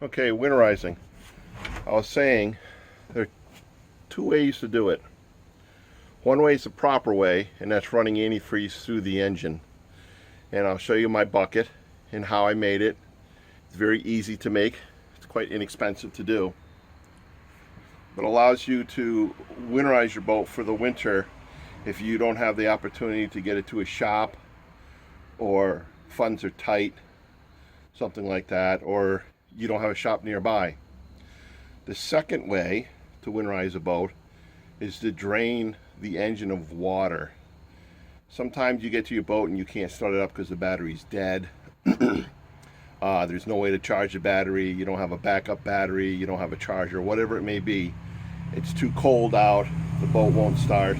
Okay, winterizing. I was saying there are two ways to do it. One way is the proper way, and that's running antifreeze through the engine. And I'll show you my bucket and how I made it. It's very easy to make. It's quite inexpensive to do. But allows you to winterize your boat for the winter if you don't have the opportunity to get it to a shop, or funds are tight, something like that, or you don't have a shop nearby. The second way to winterize a boat is to drain the engine of water. Sometimes you get to your boat and you can't start it up because the battery's dead. There's no way to charge the battery, you don't have a backup battery, you don't have a charger, whatever it may be. It's too cold out, the boat won't start.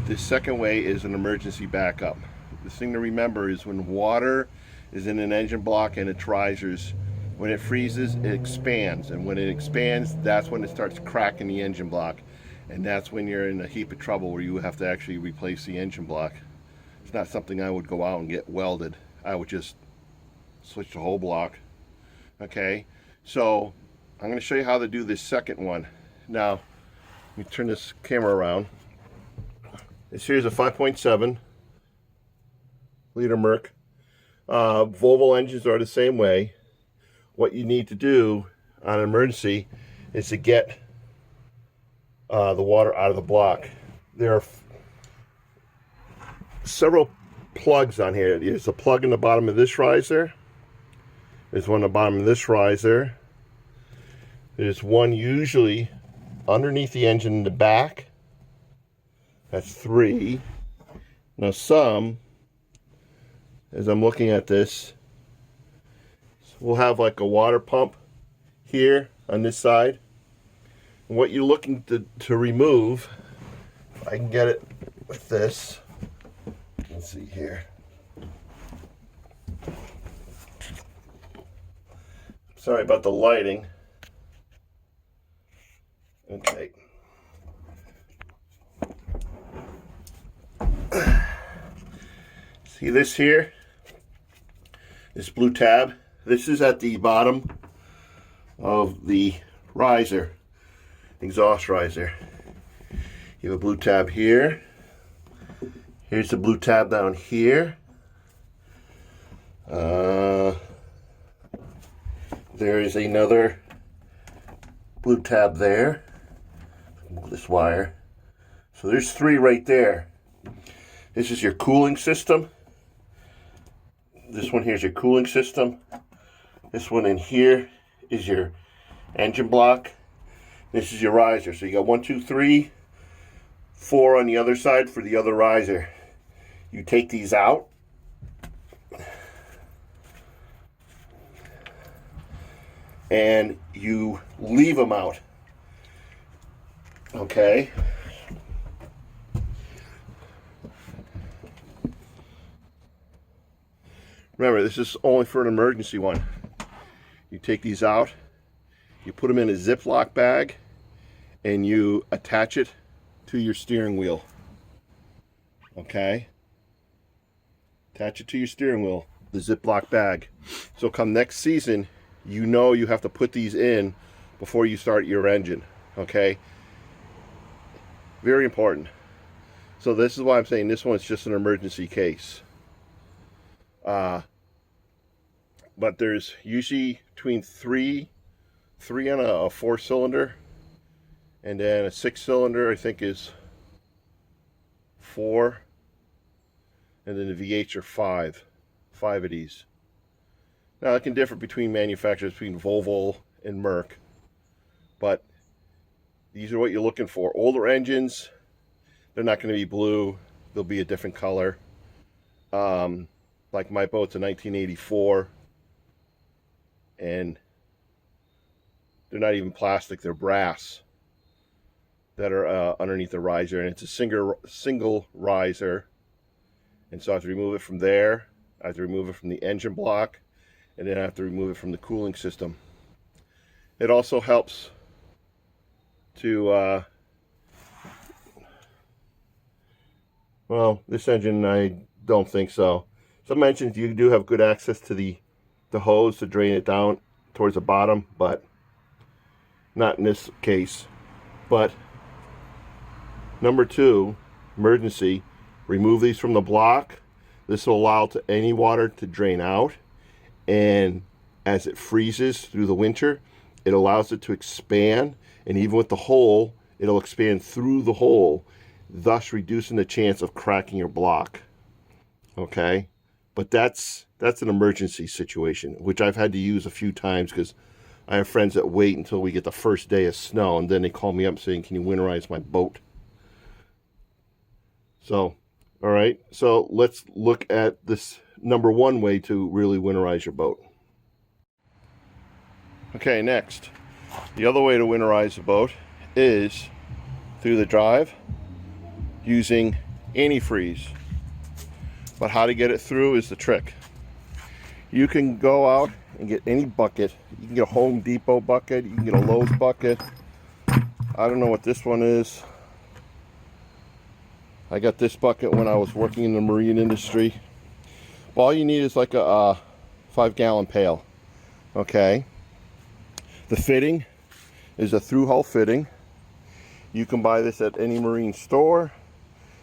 The second way is an emergency backup. The thing to remember is when water is in an engine block and its risers, when it freezes, it expands, and when it expands, that's when it starts cracking the engine block, and that's when you're in a heap of trouble where you have to actually replace the engine block. It's not something I would go out and get welded. I would just switch the whole block. Okay, so I'm going to show you how to do this second one. Now, let me turn this camera around. This here's a 5.7 liter Merc. Volvo engines are the same way. What you need to do on an emergency is to get the water out of the block. There are several plugs on here. There's a plug in the bottom of this riser. There's one at the bottom of this riser. There's one usually underneath the engine in the back. That's 3. Now some, as I'm looking at this, we'll have like a water pump here on this side. And what you're looking to remove, if I can get it with this, let's see here. Sorry about the lighting. Okay. See this here? This blue tab. This is at the bottom of the riser, exhaust riser. You have a blue tab here. Here's the blue tab down here. There is another blue tab there. Move this wire. So there's 3 right there. This is your cooling system. This one here is your cooling system. This one in here is your engine block. This is your riser. So you got 1, 2, 3, 4 on the other side for the other riser. You take these out. And you leave them out. Okay. Remember, this is only for an emergency one. You take these out, you put them in a Ziploc bag, and you attach it to your steering wheel. Okay? Attach it to your steering wheel, the Ziploc bag. So come next season, you know you have to put these in before you start your engine. Okay? Very important. So this is why I'm saying this one's just an emergency case. But there's usually between three on a 4-cylinder, and then a 6-cylinder I think is 4, and then the V8s are 5 of these. Now it can differ between manufacturers, between Volvo and Merc, but these are what you're looking for. Older engines, they're not going to be blue, they'll be a different color. Like my boat's a 1984, and they're not even plastic, they're brass that are underneath the riser, and it's a single riser. And so I have to remove it from there, I have to remove it from the engine block, and then I have to remove it from the cooling system. It also helps to well, this engine I don't think so. Some engines you do have good access to the hose to drain it down towards the bottom, but not in this case. But number 2, emergency, remove these from the block. This will allow any water to drain out, and as it freezes through the winter, it allows it to expand, and even with the hole, it'll expand through the hole, thus reducing the chance of cracking your block. Okay, but that's an emergency situation, which I've had to use a few times because I have friends that wait until we get the first day of snow, and then they call me up saying, can you winterize my boat? So, all right, so let's look at this number 1 way to really winterize your boat. Okay, next, the other way to winterize the boat is through the drive using antifreeze. But how to get it through is the trick. You can go out and get any bucket. You can get a Home Depot bucket, you can get a Lowe's bucket. I don't know what this one is. I got this bucket when I was working in the marine industry. All you need is like a 5-gallon pail. Okay. The fitting is a through hull fitting. You can buy this at any marine store.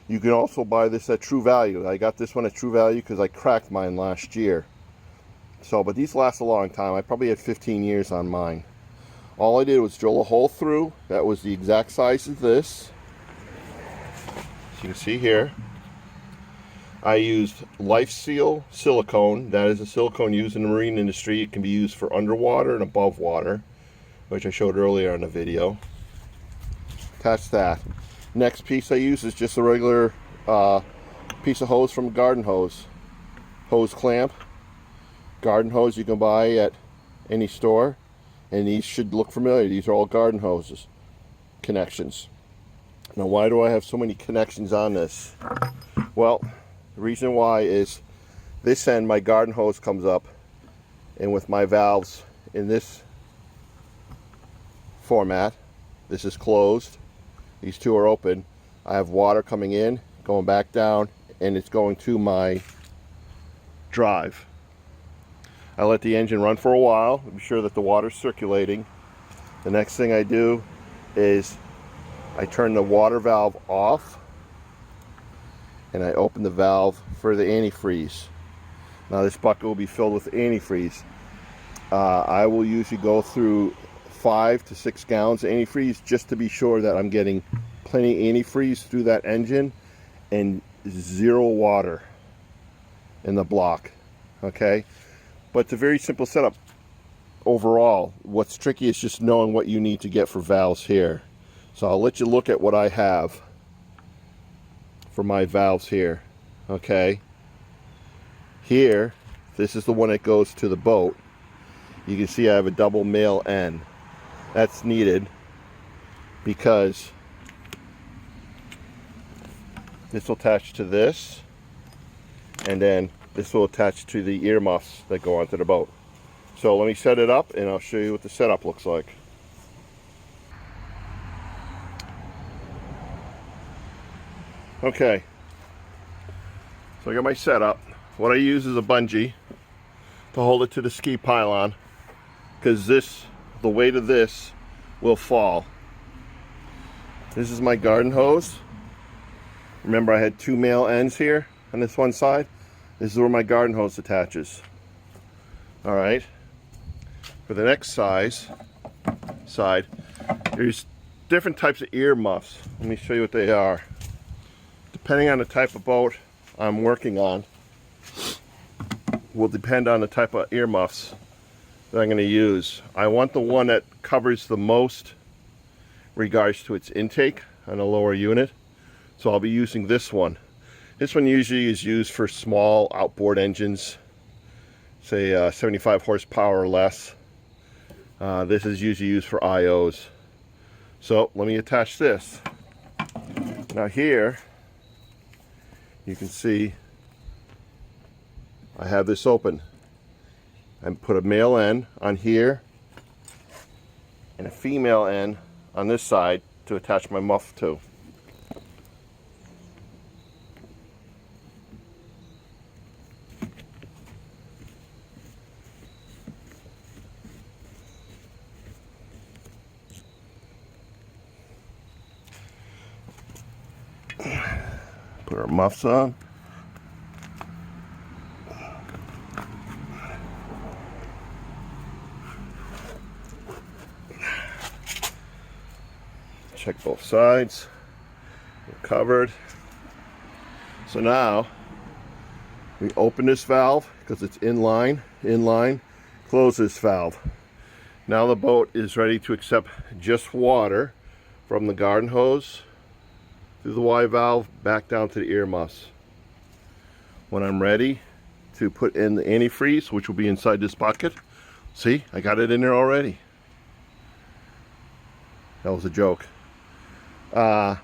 You can also buy this at True Value. I got this one at True Value because I cracked mine last year. So, but these last a long time. I probably had 15 years on mine. All I did was drill a hole through. That was the exact size of this. As you can see here. I used Life Seal silicone. That is a silicone used in the marine industry. It can be used for underwater and above water, which I showed earlier in the video. Attach that. Next piece I use is just a regular piece of hose from a garden hose. Hose clamp. Garden hose you can buy at any store. And these should look familiar. These are all garden hoses. Connections. Now why do I have so many connections on this? Well, the reason why is this end my garden hose comes up, and with my valves in this format, this is closed. These two are open. I have water coming in, going back down, and it's going to my drive. I let the engine run for a while, be sure that the water's circulating. The next thing I do is I turn the water valve off, and I open the valve for the antifreeze. Now this bucket will be filled with antifreeze. I will usually go through 5 to 6 gallons of antifreeze just to be sure that I'm getting plenty of antifreeze through that engine and 0 water in the block. Okay, but it's a very simple setup overall. What's tricky is just knowing what you need to get for valves here. So I'll let you look at what I have for my valves here. Okay, here, this is the one that goes to the boat. You can see I have a double male end. That's needed because this will attach to this, and then this will attach to the earmuffs that go onto the boat. So let me set it up and I'll show you what the setup looks like. Okay, so I got my setup. What I use is a bungee to hold it to the ski pylon, because the weight of this will fall. This is my garden hose. Remember I had 2 male ends here on this one side. This is where my garden hose attaches. Alright, for the next side, there's different types of earmuffs. Let me show you what they are. Depending on the type of boat I'm working on, will depend on the type of earmuffs that I'm going to use. I want the one that covers the most regards to its intake on a lower unit, so I'll be using this one. This one usually is used for small outboard engines, say 75 horsepower or less. This is usually used for IOs. So let me attach this. Now here you can see I have this open. I put a male end on here and a female end on this side to attach my muff to. Put our muffs on. Check both sides. We're covered. So now we open this valve because it's in line, close this valve. Now the boat is ready to accept just water from the garden hose through the Y valve back down to the earmuffs. When I'm ready to put in the antifreeze, which will be inside this bucket, see, I got it in there already. That was a joke. The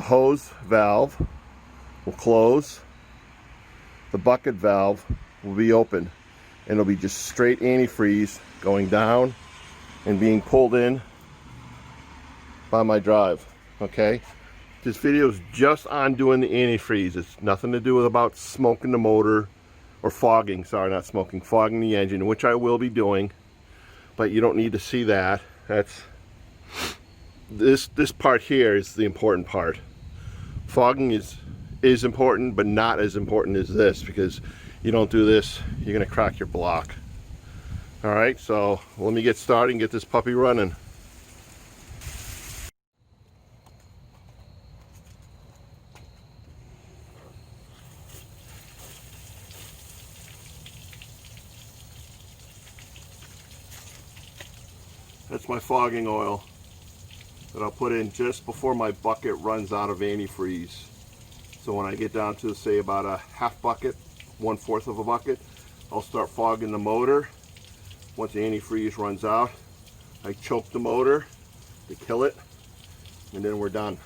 hose valve will close, the bucket valve will be open, and it'll be just straight antifreeze going down and being pulled in by my drive. Okay, this video is just on doing the antifreeze. It's nothing to do with about smoking the motor or fogging, sorry, not smoking, fogging the engine, which I will be doing, but you don't need to see that. That's this part here is the important part. Fogging is important, but not as important as this, because you don't do this, you're gonna crack your block. All right, so let me get started and get this puppy running. That's my fogging oil that I'll put in just before my bucket runs out of antifreeze. So when I get down to, say, about a half bucket, 1/4 of a bucket, I'll start fogging the motor. Once the antifreeze runs out, I choke the motor to kill it, and then we're done.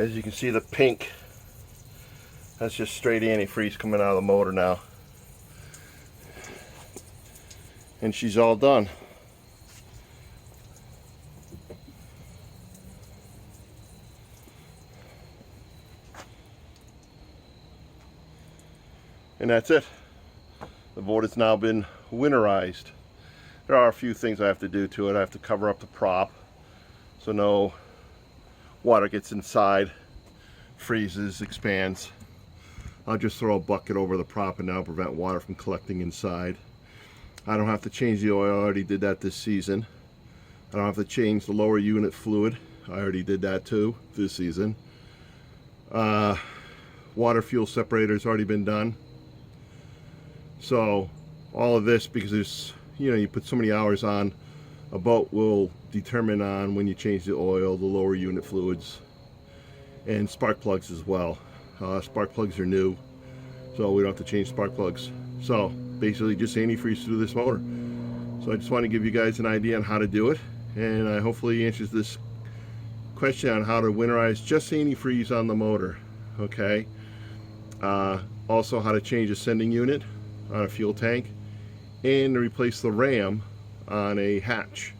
As you can see, the pink, that's just straight antifreeze coming out of the motor now. And she's all done. And that's it. The boat has now been winterized. There are a few things I have to do to it. I have to cover up the prop so no water gets inside, freezes, expands. I'll just throw a bucket over the prop and that'll prevent water from collecting inside. I don't have to change the oil. I already did that this season. I don't have to change the lower unit fluid. I already did that too this season. Water fuel separator's already been done. So all of this, because there's, you put so many hours on, a boat will determine on when you change the oil, the lower unit fluids, and spark plugs as well. Spark plugs are new, so we don't have to change spark plugs. So basically just antifreeze through this motor. So I just want to give you guys an idea on how to do it, and I hopefully answers this question on how to winterize just antifreeze on the motor. Okay. Also how to change a sending unit on a fuel tank and to replace the ram on a hatch.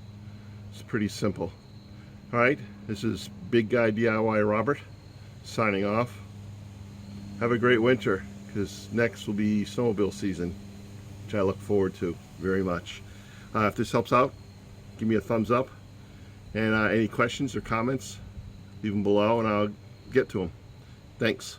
It's pretty simple. Alright, this is Big Guy DIY Robert signing off. Have a great winter, because next will be snowmobile season, which I look forward to very much. If this helps out, give me a thumbs up, and any questions or comments, leave them below and I'll get to them. Thanks.